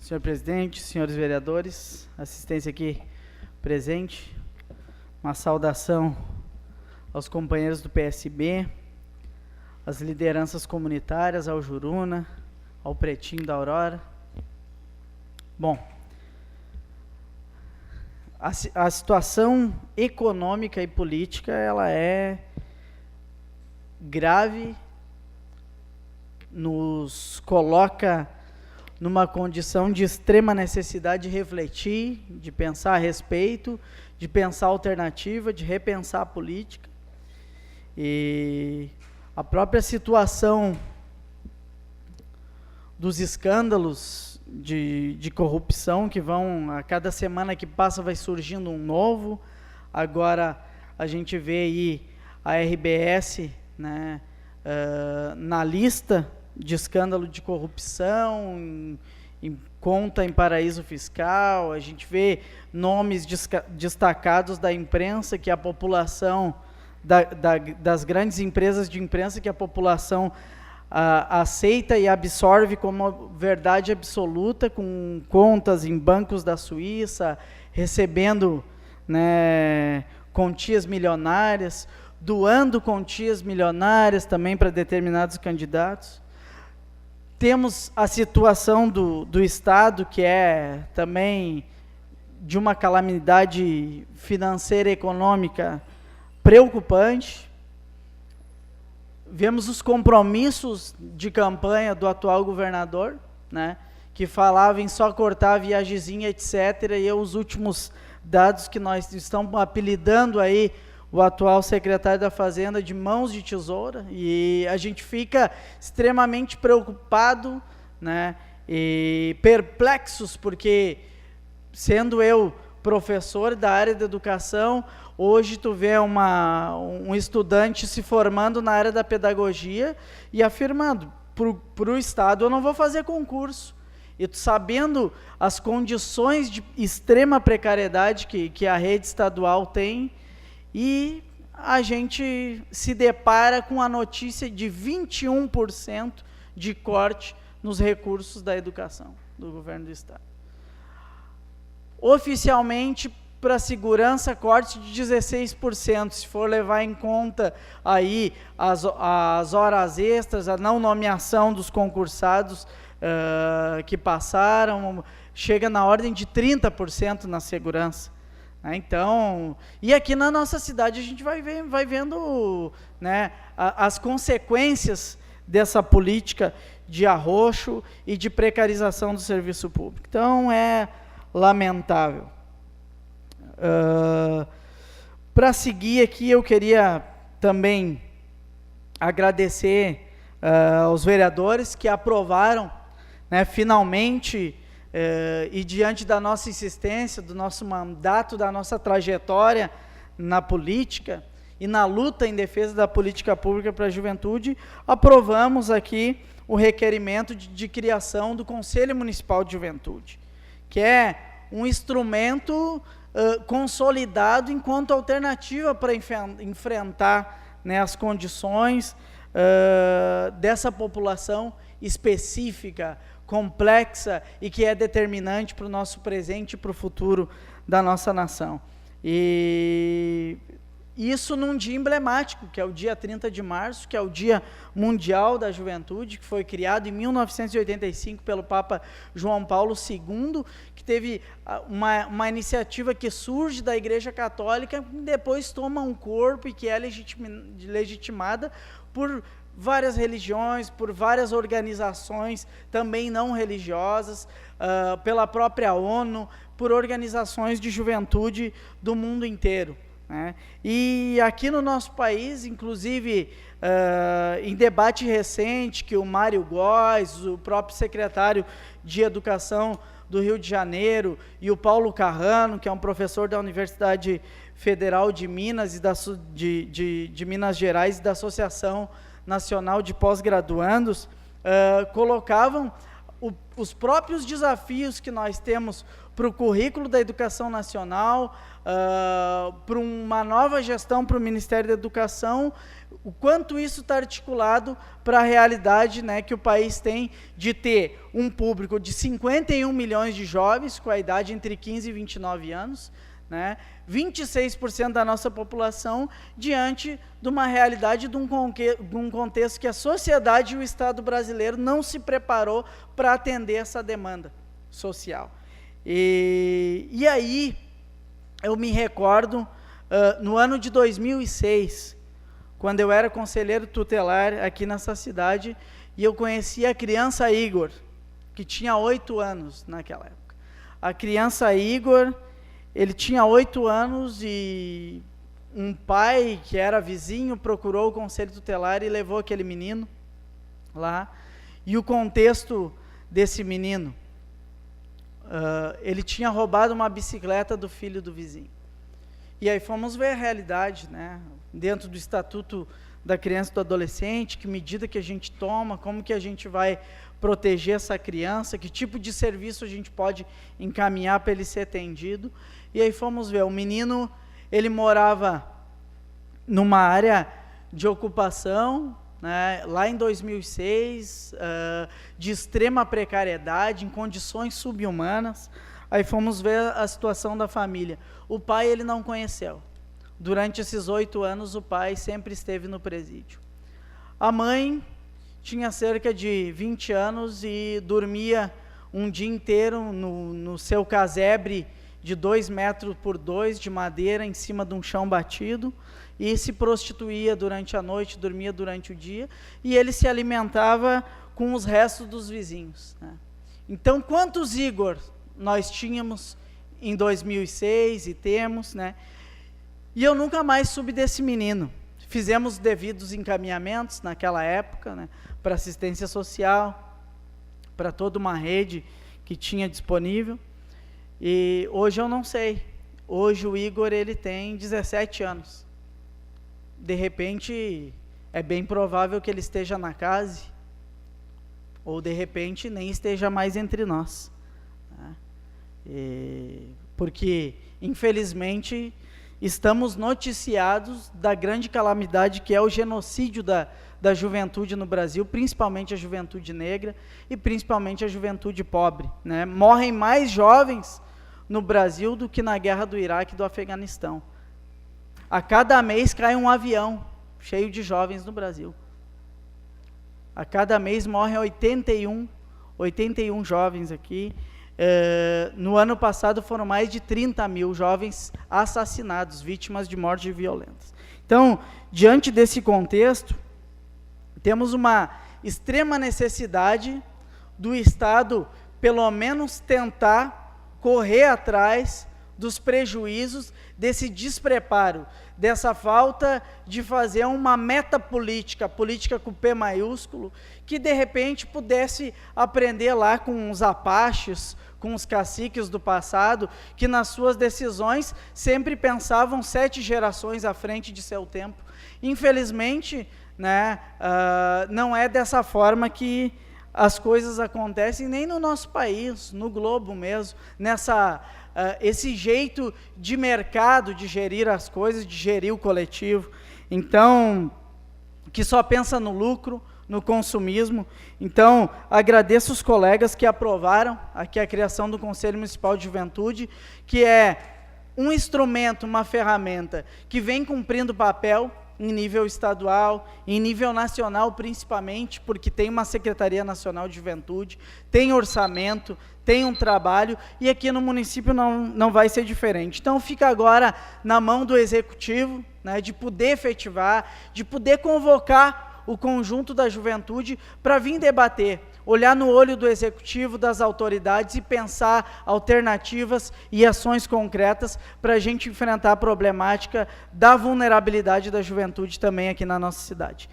Senhor presidente, senhores vereadores, assistência aqui presente, uma saudação aos companheiros do PSB, às lideranças comunitárias, ao Juruna, ao Pretinho da Aurora. Bom, a situação econômica e política, ela é grave, nos coloca numa condição de extrema necessidade de refletir, de pensar a respeito, de pensar a alternativa, de repensar a política. E a própria situação dos escândalos de corrupção que vão, a cada semana que passa vai surgindo um novo. Agora a gente vê aí a RBS, né, na lista de escândalo de corrupção, em conta em paraíso fiscal. A gente vê nomes destacados da imprensa, que a população, das grandes empresas de imprensa, que a população aceita e absorve como verdade absoluta, com contas em bancos da Suíça, recebendo, né, quantias milionárias, doando quantias milionárias também para determinados candidatos. Temos a situação do Estado, que é também de uma calamidade financeira e econômica preocupante. Vemos os compromissos de campanha do atual governador, né, que falava em só cortar a viagemzinha, etc. E os últimos dados que nós estamos apelidando aí o atual secretário da Fazenda de mãos de tesoura, e a gente fica extremamente preocupado, né, e perplexos, porque, sendo eu professor da área da educação, hoje tu vê um estudante se formando na área da pedagogia e afirmando, para o Estado eu não vou fazer concurso. E tu sabendo as condições de extrema precariedade que a rede estadual tem, e a gente se depara com a notícia de 21% de corte nos recursos da educação do governo do Estado. Oficialmente, para a segurança, corte de 16%, se for levar em conta aí as horas extras, a não nomeação dos concursados que passaram, chega na ordem de 30% na segurança. Então, e aqui na nossa cidade a gente vai vendo, né, as consequências dessa política de arroxo e de precarização do serviço público. Então, é lamentável. Para seguir aqui, eu queria também agradecer aos vereadores que aprovaram, né, finalmente, e diante da nossa insistência, do nosso mandato, da nossa trajetória na política e na luta em defesa da política pública para a juventude, aprovamos aqui o requerimento de criação do Conselho Municipal de Juventude, que é um instrumento consolidado enquanto alternativa para enfrentar, né, as condições dessa população específica, complexa e que é determinante para o nosso presente e para o futuro da nossa nação. E isso num dia emblemático, que é o dia 30 de março, que é o Dia Mundial da Juventude, que foi criado em 1985 pelo Papa João Paulo II, que teve uma iniciativa que surge da Igreja Católica, e depois toma um corpo e que é legitimada por várias religiões, por várias organizações também não religiosas, pela própria ONU, por organizações de juventude do mundo inteiro, né? E aqui no nosso país, inclusive, em debate recente, que o Mário Góes, o próprio secretário de Educação do Rio de Janeiro, e o Paulo Carrano, que é um professor da Universidade Federal de Minas, de Minas Gerais, e da Associação Nacional de Pós-Graduandos, colocavam os próprios desafios que nós temos para o currículo da educação nacional, para uma nova gestão para o Ministério da Educação, o quanto isso está articulado para a realidade, né, que o país tem de ter um público de 51 milhões de jovens com a idade entre 15 e 29 anos, né, 26% da nossa população, diante de uma realidade, de um contexto que a sociedade e o Estado brasileiro não se preparou para atender essa demanda social. E aí, eu me recordo, no ano de 2006, quando eu era conselheiro tutelar aqui nessa cidade, e eu conheci a criança Igor, que tinha 8 anos naquela época. A criança Igor, ele tinha 8 anos e um pai que era vizinho procurou o conselho tutelar e levou aquele menino lá. E o contexto desse menino, ele tinha roubado uma bicicleta do filho do vizinho. E aí fomos ver a realidade, né, dentro do Estatuto da Criança e do Adolescente, que medida que a gente toma, como que a gente vai proteger essa criança, que tipo de serviço a gente pode encaminhar para ele ser atendido. E aí fomos ver, o menino, ele morava numa área de ocupação, né, lá em 2006, de extrema precariedade, em condições subhumanas. Aí fomos ver a situação da família. O pai ele não conheceu. Durante esses 8 anos, o pai sempre esteve no presídio. A mãe tinha cerca de 20 anos e dormia um dia inteiro no seu casebre de 2 metros por 2 de madeira, em cima de um chão batido, e se prostituía durante a noite, dormia durante o dia, e ele se alimentava com os restos dos vizinhos, né? Então, quantos Igor nós tínhamos em 2006 e temos, né? E eu nunca mais soube desse menino. Fizemos devidos encaminhamentos naquela época, né, para assistência social, para toda uma rede que tinha disponível. E hoje eu não sei. Hoje o Igor ele tem 17 anos. De repente, é bem provável que ele esteja na casa, ou de repente nem esteja mais entre nós, né? Porque, infelizmente, estamos noticiados da grande calamidade que é o genocídio da juventude no Brasil, principalmente a juventude negra e principalmente a juventude pobre, né? Morrem mais jovens no Brasil do que na guerra do Iraque e do Afeganistão. A cada mês cai um avião cheio de jovens no Brasil. A cada mês morrem 81 jovens aqui. No ano passado foram mais de 30 mil jovens assassinados, vítimas de mortes violentas. Então, diante desse contexto, temos uma extrema necessidade do Estado, pelo menos, tentar correr atrás dos prejuízos desse despreparo, dessa falta de fazer uma meta política com P maiúsculo, que de repente pudesse aprender lá com os apaches, com os caciques do passado, que nas suas decisões sempre pensavam 7 gerações à frente de seu tempo. Infelizmente, né, não é dessa forma que as coisas acontecem, nem no nosso país, no globo mesmo, esse jeito de mercado de gerir as coisas, de gerir o coletivo. Então, que só pensa no lucro, no consumismo. Então, agradeço os colegas que aprovaram aqui a criação do Conselho Municipal de Juventude, que é um instrumento, uma ferramenta que vem cumprindo papel em nível estadual, em nível nacional principalmente, porque tem uma Secretaria Nacional de Juventude, tem orçamento, tem um trabalho, e aqui no município não vai ser diferente. Então, fica agora na mão do Executivo, né, de poder efetivar, de poder convocar o conjunto da juventude para vir debater, olhar no olho do Executivo, das autoridades e pensar alternativas e ações concretas para a gente enfrentar a problemática da vulnerabilidade da juventude também aqui na nossa cidade.